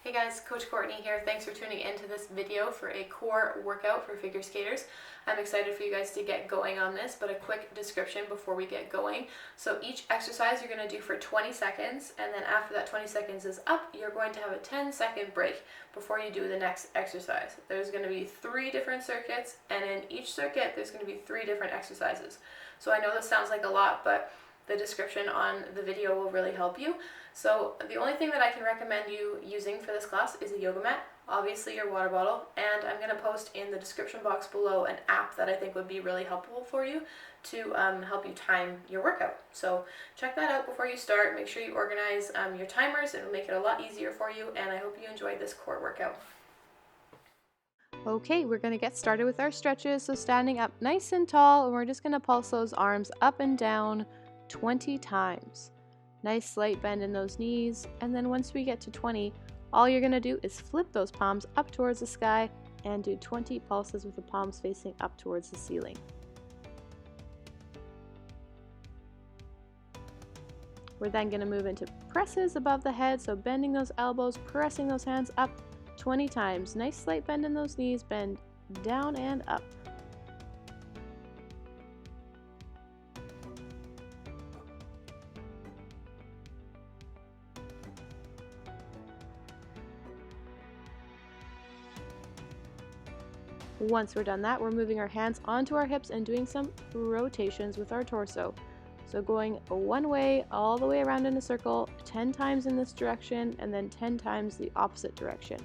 Hey guys, Coach Courtney here. Thanks for tuning into this video for a core workout for figure skaters. I'm excited for you guys to get going on this, but a quick description before we get going. So each exercise you're going to do for 20 seconds, and then after that 20 seconds is up, you're going to have a 10-second break before you do the next exercise. There's going to be 3 different circuits, and in each circuit there's going to be 3 different exercises. So I know this sounds like a lot, but the description on the video will really help you. So the only thing that I can recommend you using for this class is a yoga mat, obviously your water bottle, and I'm going to post in the description box below an app that I think would be really helpful for you to help you time your workout. So check that out before you start. Make sure you organize your timers. It'll make it a lot easier for you, and I hope you enjoyed this core workout. Okay, we're going to get started with our stretches. So standing up nice and tall, and we're just going to pulse those arms up and down 20 times. Nice slight bend in those knees, and then once we get to 20, all you're going to do is flip those palms up towards the sky and do 20 pulses with the palms facing up towards the ceiling. We're then going to move into presses above the head, so bending those elbows, pressing those hands up 20 times. Nice slight bend in those knees, bend down and up. Once we're done that, we're moving our hands onto our hips and doing some rotations with our torso. So going one way all the way around in a circle, 10 times in this direction, and then 10 times the opposite direction.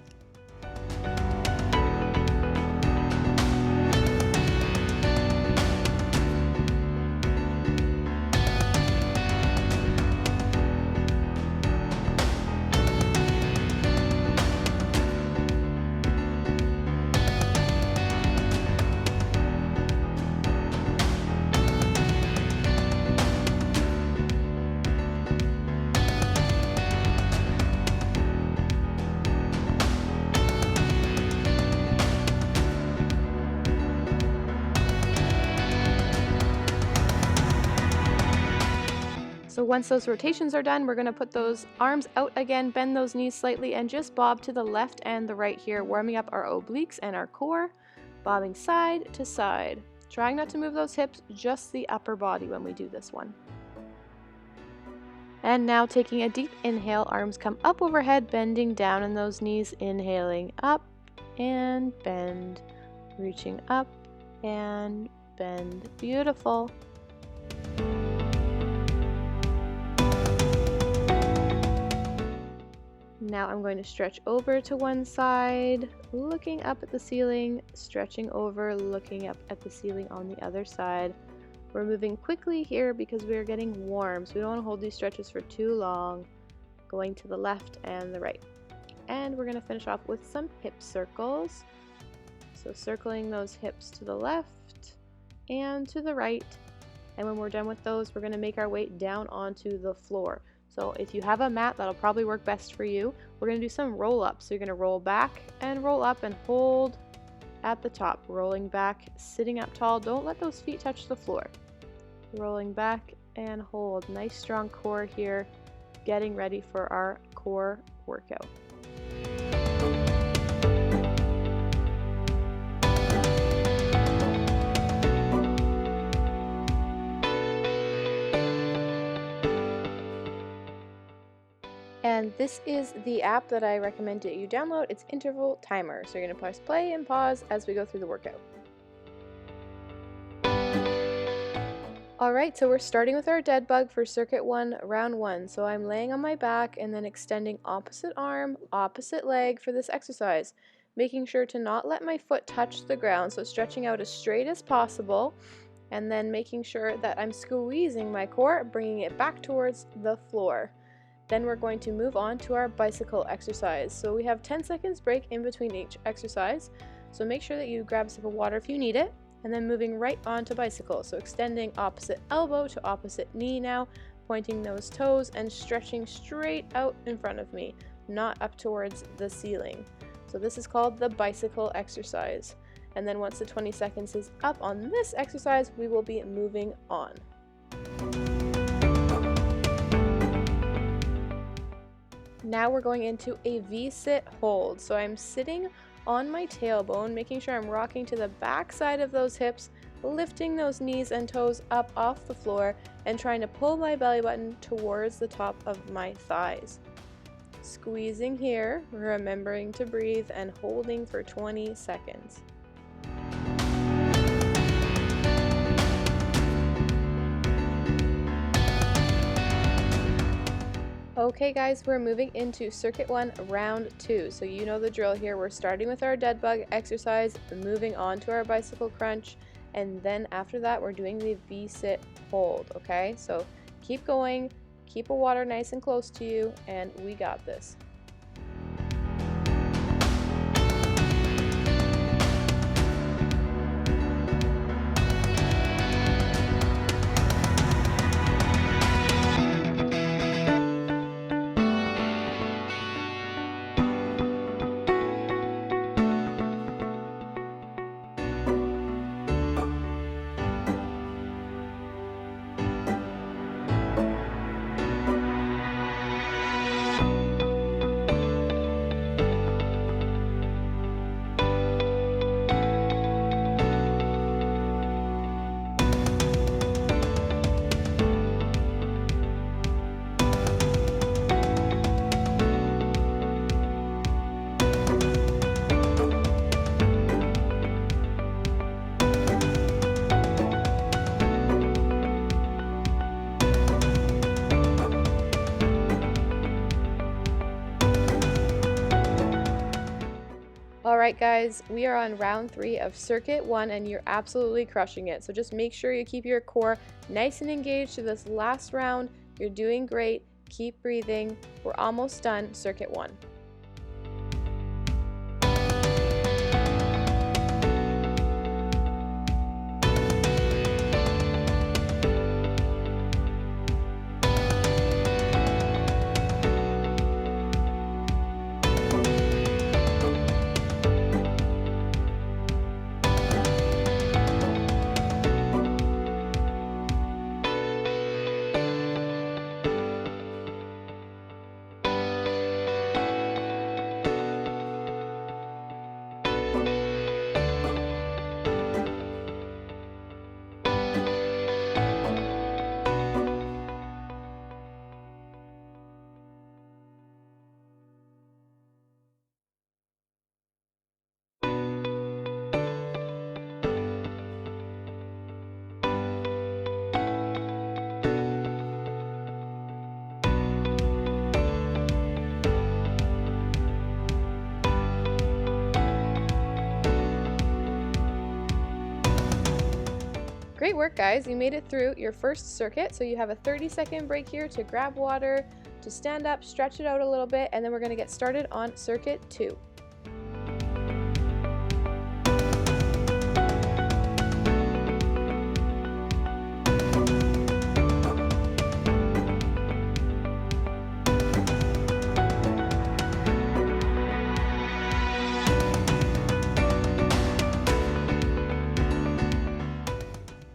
So once those rotations are done, we're going to put those arms out again, bend those knees slightly, and just bob to the left and the right here, warming up our obliques and our core, bobbing side to side. Trying not to move those hips, just the upper body when we do this one. And now taking a deep inhale, arms come up overhead, bending down in those knees, inhaling up and bend, reaching up and bend. Beautiful. Now I'm going to stretch over to one side, looking up at the ceiling, stretching over, looking up at the ceiling on the other side. We're moving quickly here because we're getting warm, so we don't want to hold these stretches for too long. Going to the left and the right. And we're going to finish off with some hip circles. So circling those hips to the left and to the right. And when we're done with those, we're going to make our way down onto the floor. So if you have a mat, that'll probably work best for you. We're going to do some roll-ups. So you're going to roll back and roll up and hold at the top. Rolling back, sitting up tall. Don't let those feet touch the floor. Rolling back and hold. Nice strong core here. Getting ready for our core workout. And this is the app that I recommend that you download. It's Interval Timer. So you're going to press play and pause as we go through the workout. Alright, so we're starting with our dead bug for circuit 1, round 1. So I'm laying on my back and then extending opposite arm, opposite leg for this exercise. Making sure to not let my foot touch the ground, so stretching out as straight as possible. And then making sure that I'm squeezing my core, bringing it back towards the floor. Then we're going to move on to our bicycle exercise. So we have 10 seconds break in between each exercise. So make sure that you grab a sip of water if you need it. And then moving right on to bicycle. So extending opposite elbow to opposite knee now, pointing those toes and stretching straight out in front of me, not up towards the ceiling. So this is called the bicycle exercise. And then once the 20 seconds is up on this exercise, we will be moving on. Now we're going into a V-sit hold. So I'm sitting on my tailbone, making sure I'm rocking to the back side of those hips, lifting those knees and toes up off the floor, and trying to pull my belly button towards the top of my thighs. Squeezing here, remembering to breathe, and holding for 20 seconds. Okay guys, we're moving into circuit 1, round 2. So you know the drill here. We're starting with our dead bug exercise, moving on to our bicycle crunch, and then after that we're doing the V-sit hold, okay? So keep going, keep a water nice and close to you, and we got this. Alright guys, we are on round 3 of circuit 1 and you're absolutely crushing it. So just make sure you keep your core nice and engaged to this last round. You're doing great. Keep breathing. We're almost done circuit 1. Great work guys, you made it through your first circuit, so you have a 30-second break here to grab water, to stand up, stretch it out a little bit, and then we're going to get started on circuit 2.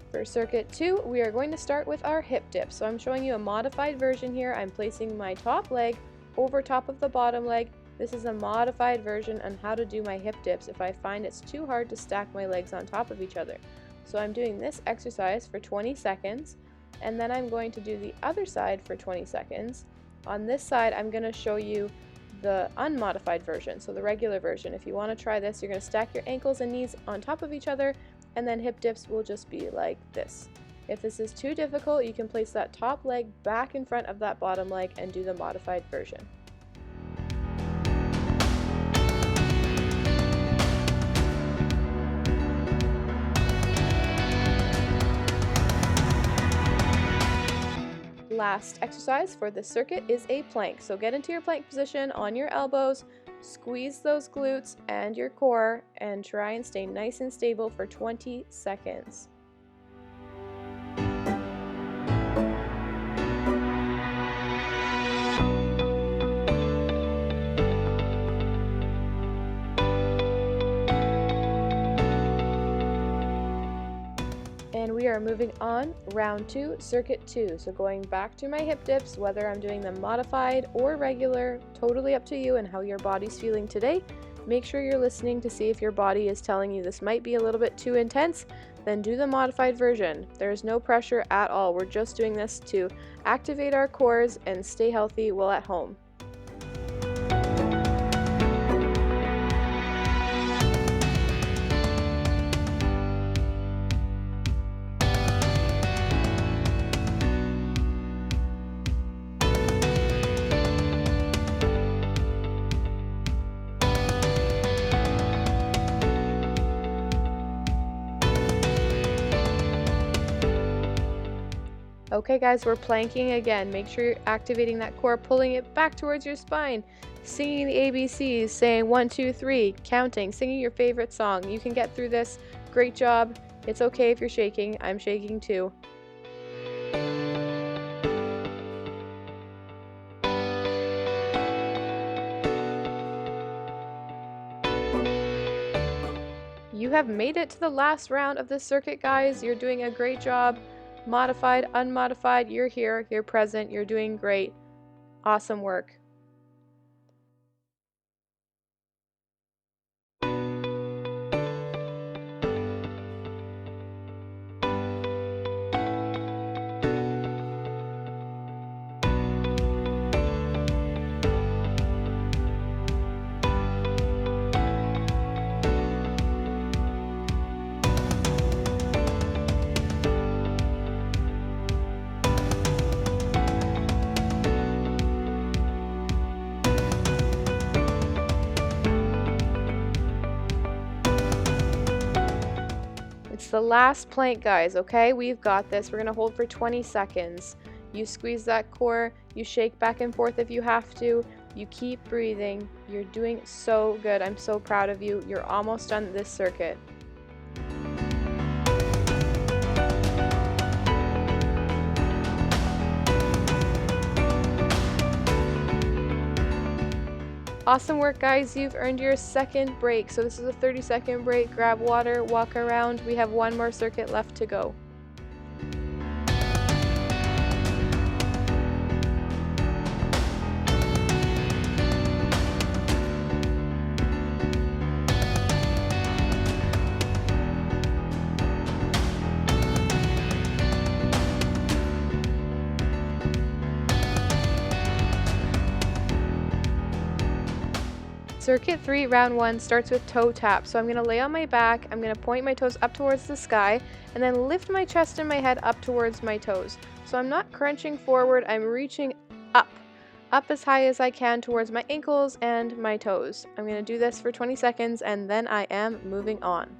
For circuit 2, we are going to start with our hip dip. So I'm showing you a modified version here. I'm placing my top leg over top of the bottom leg. This is a modified version on how to do my hip dips if I find it's too hard to stack my legs on top of each other. So I'm doing this exercise for 20 seconds, and then I'm going to do the other side for 20 seconds. On this side, I'm going to show you the unmodified version, so the regular version. If you want to try this, you're going to stack your ankles and knees on top of each other, and then hip dips will just be like this. If this is too difficult, you can place that top leg back in front of that bottom leg and do the modified version. Last exercise for this circuit is a plank. So get into your plank position on your elbows, squeeze those glutes and your core, and try and stay nice and stable for 20 seconds. And we we are moving on. Round 2, circuit 2. So going back to my hip dips, whether I'm doing them modified or regular, totally up to you and how your body's feeling today. Make sure you're listening to see if your body is telling you this might be a little bit too intense, then do the modified version. There's no pressure at all. We're just doing this to activate our cores and stay healthy while at home. Okay guys, we're planking again. Make sure you're activating that core, pulling it back towards your spine, singing the ABCs, saying 1, 2, 3, counting, singing your favorite song. You can get through this. Great job. It's okay if you're shaking. I'm shaking too. You have made it to the last round of this circuit, guys. You're doing a great job. Modified, unmodified, you're here, you're present, you're doing great. Awesome work. It's the last plank, guys, okay? We've got this. We're going to hold for 20 seconds. You squeeze that core, you shake back and forth if you have to, you keep breathing. You're doing so good. I'm so proud of you. You're almost done this circuit. Awesome work, guys. You've earned your second break. So this is a 30-second break. Grab water, walk around. We have one more circuit left to go. Circuit 3, round 1 starts with toe tap. So I'm going to lay on my back, I'm going to point my toes up towards the sky, and then lift my chest and my head up towards my toes. So I'm not crunching forward, I'm reaching up as high as I can towards my ankles and my toes. I'm going to do this for 20 seconds and then I am moving on.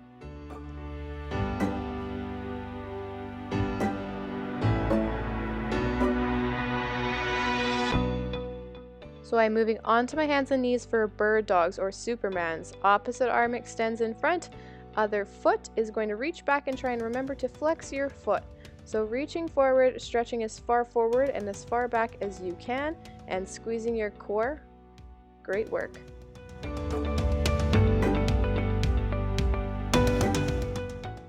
So I'm moving on to my hands and knees for bird dogs or supermans. Opposite arm extends in front, other foot is going to reach back and try and remember to flex your foot. So reaching forward, stretching as far forward and as far back as you can, and squeezing your core. Great work.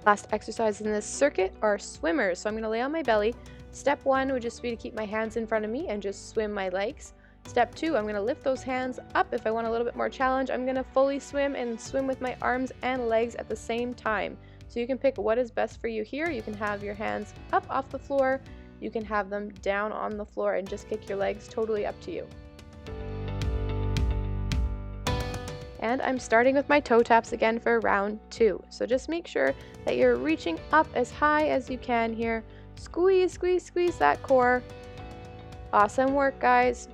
Last exercise in this circuit are swimmers. So I'm going to lay on my belly. Step 1 would just be to keep my hands in front of me and just swim my legs. Step 2, I'm going to lift those hands up. If I want a little bit more challenge, I'm going to fully swim and swim with my arms and legs at the same time. So you can pick what is best for you here. You can have your hands up off the floor. You can have them down on the floor and just kick your legs, totally up to you. And I'm starting with my toe taps again for round 2. So just make sure that you're reaching up as high as you can here. Squeeze, squeeze, squeeze that core. Awesome work, guys.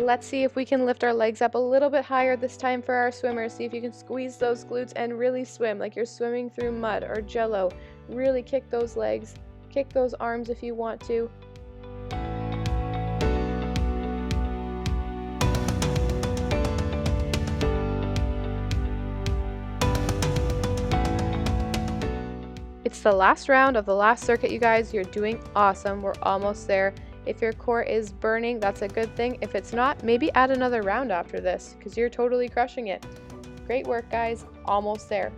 Let's see if we can lift our legs up a little bit higher this time for our swimmers. See if you can squeeze those glutes and really swim like you're swimming through mud or jello. Really kick those legs, kick those arms if you want to. It's the last round of the last circuit, you guys. You're doing awesome. We're almost there. If your core is burning, that's a good thing. If it's not, maybe add another round after this because you're totally crushing it. Great work, guys. Almost there.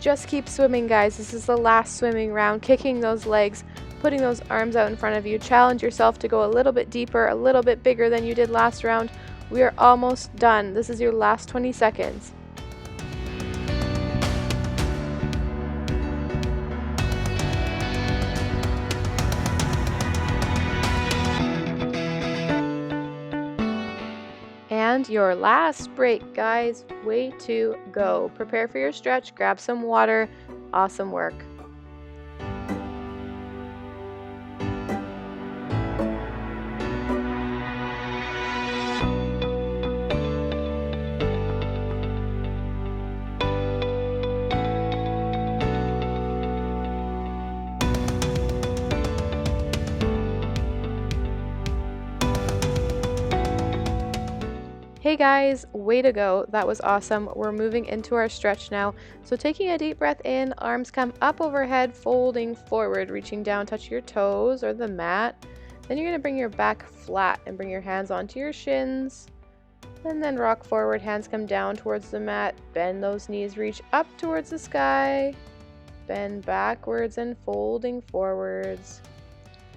Just keep swimming, guys. This is the last swimming round. Kicking those legs, putting those arms out in front of you. Challenge yourself to go a little bit deeper, a little bit bigger than you did last round. We are almost done. This is your last 20 seconds. And your last break, guys. Way to go. Prepare for your stretch, grab some water. Awesome work. Hey guys, way to go. That was awesome. We're moving into our stretch now. So taking a deep breath in, arms come up overhead, folding forward, reaching down, touch your toes or the mat. Then you're going to bring your back flat and bring your hands onto your shins. And then rock forward, hands come down towards the mat. Bend those knees, reach up towards the sky. Bend backwards and folding forwards.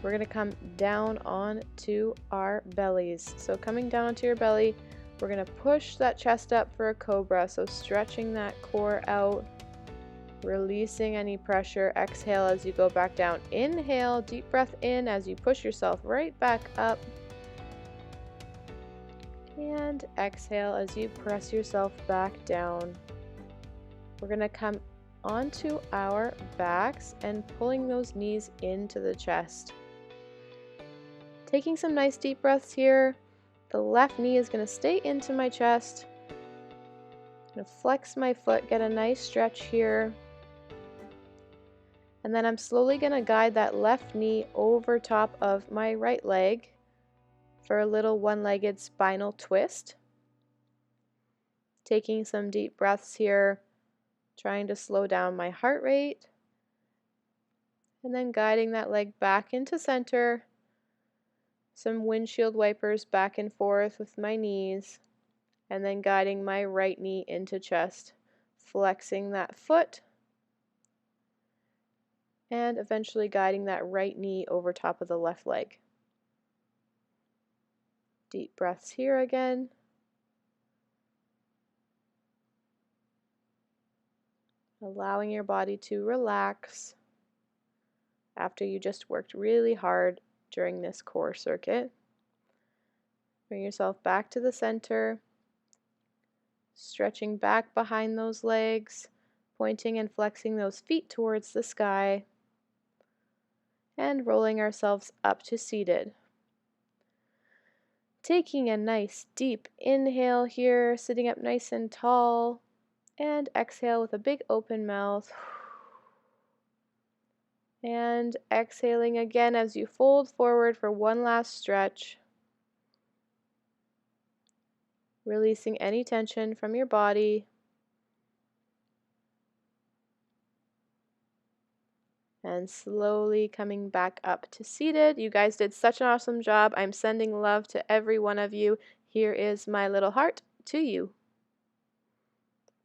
We're going to come down onto our bellies. So coming down onto your belly, we're going to push that chest up for a cobra, so stretching that core out, releasing any pressure. Exhale as you go back down. Inhale, deep breath in as you push yourself right back up. And exhale as you press yourself back down. We're going to come onto our backs and pulling those knees into the chest. Taking some nice deep breaths here. The left knee is going to stay into my chest. I'm going to flex my foot, get a nice stretch here. And then I'm slowly going to guide that left knee over top of my right leg for a little one-legged spinal twist. Taking some deep breaths here, trying to slow down my heart rate. And then guiding that leg back into center. Some windshield wipers back and forth with my knees, and then guiding my right knee into chest, flexing that foot, and eventually guiding that right knee over top of the left leg. Deep breaths here again. Allowing your body to relax after you just worked really hard during this core circuit. Bring yourself back to the center, stretching back behind those legs, pointing and flexing those feet towards the sky, and rolling ourselves up to seated. Taking a nice deep inhale here, sitting up nice and tall, and exhale with a big open mouth. And exhaling again as you fold forward for one last stretch. Releasing any tension from your body. And slowly coming back up to seated. You guys did such an awesome job. I'm sending love to every one of you. Here is my little heart to you.